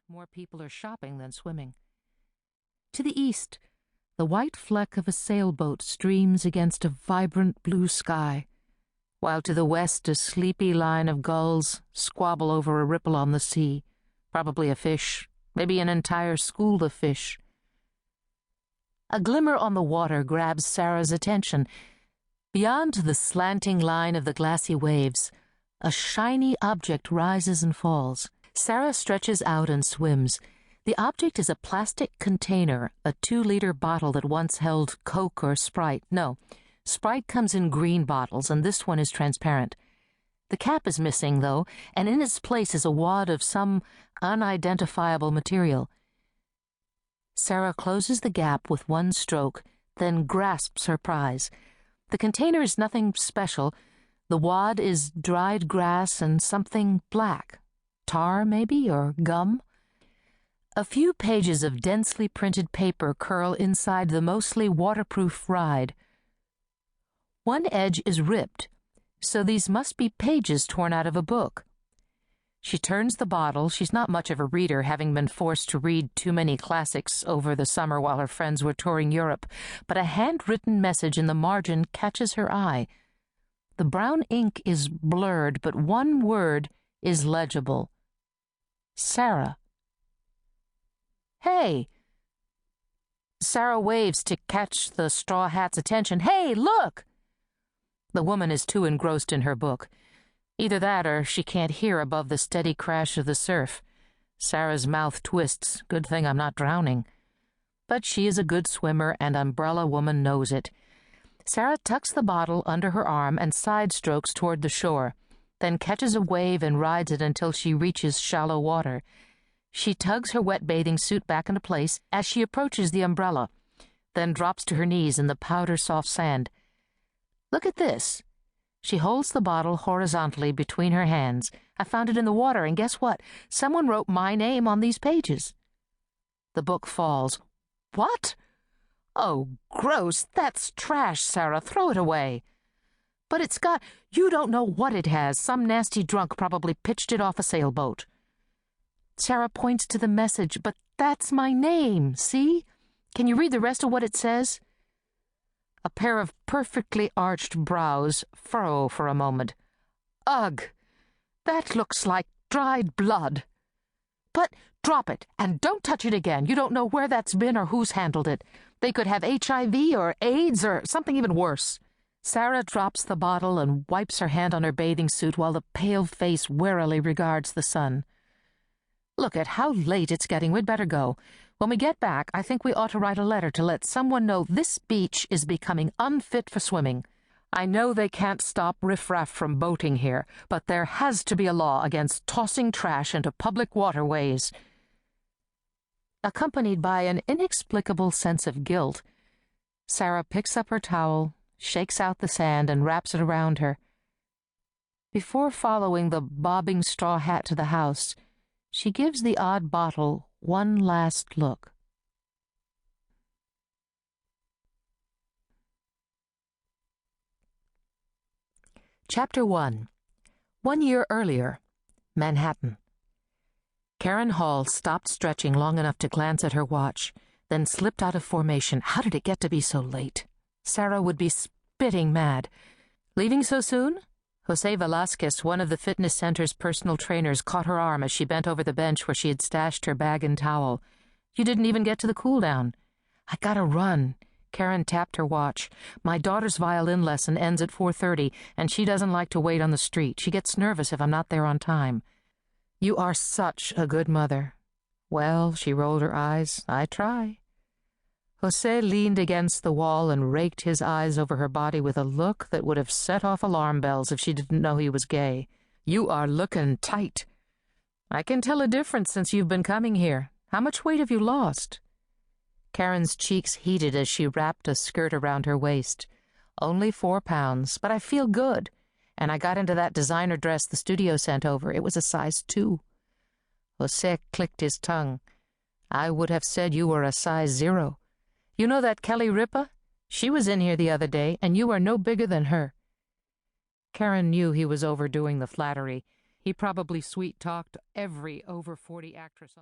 More people are shopping than swimming. To the east, the white fleck of a sailboat streams against a vibrant blue sky, while to the west a sleepy line of gulls squabble over a ripple on the sea, probably a fish, maybe an entire school of fish. A glimmer on the water grabs Sarah's attention. Beyond the slanting line of the glassy waves, a shiny object rises and falls. Sarah stretches out and swims. The object is a plastic container, a 2-liter bottle that once held Coke or Sprite. No, Sprite comes in green bottles, and this one is transparent. The cap is missing, though, and in its place is a wad of some unidentifiable material. Sarah closes the gap with one stroke, then grasps her prize. The container is nothing special. The wad is dried grass and something black. Tar, maybe, or gum? A few pages of densely printed paper curl inside the mostly waterproof ride. One edge is ripped, so these must be pages torn out of a book. She turns the bottle. She's not much of a reader, having been forced to read too many classics over the summer while her friends were touring Europe, but a handwritten message in the margin catches her eye. The brown ink is blurred, but one word is legible. Sarah. Hey! Sarah waves to catch the straw hat's attention. Hey, look! The woman is too engrossed in her book. Either that or she can't hear above the steady crash of the surf. Sarah's mouth twists. Good thing I'm not drowning. But she is a good swimmer, and Umbrella Woman knows it. Sarah tucks the bottle under her arm and side-strokes toward the shore, then catches a wave and rides it until she reaches shallow water. She tugs her wet bathing suit back into place as she approaches the umbrella, then drops to her knees in the powder-soft sand. Look at this. She holds the bottle horizontally between her hands. I found it in the water, and guess what? Someone wrote my name on these pages. The book falls. What? Oh, gross. That's trash, Sarah. Throw it away. But it's got... You don't know what it has. Some nasty drunk probably pitched it off a sailboat. Sarah points to the message. But that's my name, see? Can you read the rest of what it says? A pair of perfectly arched brows furrow for a moment. Ugh! That looks like dried blood. But drop it, and don't touch it again. You don't know where that's been or who's handled it. They could have HIV or AIDS or something even worse. Sarah drops the bottle and wipes her hand on her bathing suit while the pale face warily regards the sun. Look at how late it's getting. We'd better go. When we get back, I think we ought to write a letter to let someone know this beach is becoming unfit for swimming. I know they can't stop riffraff from boating here, but there has to be a law against tossing trash into public waterways. Accompanied by an inexplicable sense of guilt, Sarah picks up her towel, shakes out the sand, and wraps it around her. Before following the bobbing straw hat to the house, she gives the odd bottle one last look. Chapter 1. 1 year earlier, Manhattan. Karen Hall stopped stretching long enough to glance at her watch, then slipped out of formation. How did it get to be so late? Sarah would be spitting mad. Leaving so soon? Jose Velasquez, one of the fitness center's personal trainers, caught her arm as she bent over the bench where she had stashed her bag and towel. You didn't even get to the cool-down. I gotta run. Karen tapped her watch. My daughter's violin lesson ends at 4:30, and she doesn't like to wait on the street. She gets nervous if I'm not there on time. You are such a good mother. Well, she rolled her eyes. I try. Jose leaned against the wall and raked his eyes over her body with a look that would have set off alarm bells if she didn't know he was gay. You are looking tight. I can tell a difference since you've been coming here. How much weight have you lost? Karen's cheeks heated as she wrapped a skirt around her waist. Only 4 pounds, but I feel good. And I got into that designer dress the studio sent over. It was a size 2. Jose clicked his tongue. I would have said you were a size 0. You know that Kelly Ripa? She was in here the other day, and you are no bigger than her. Karen knew he was overdoing the flattery. He probably sweet-talked every over 40 actress on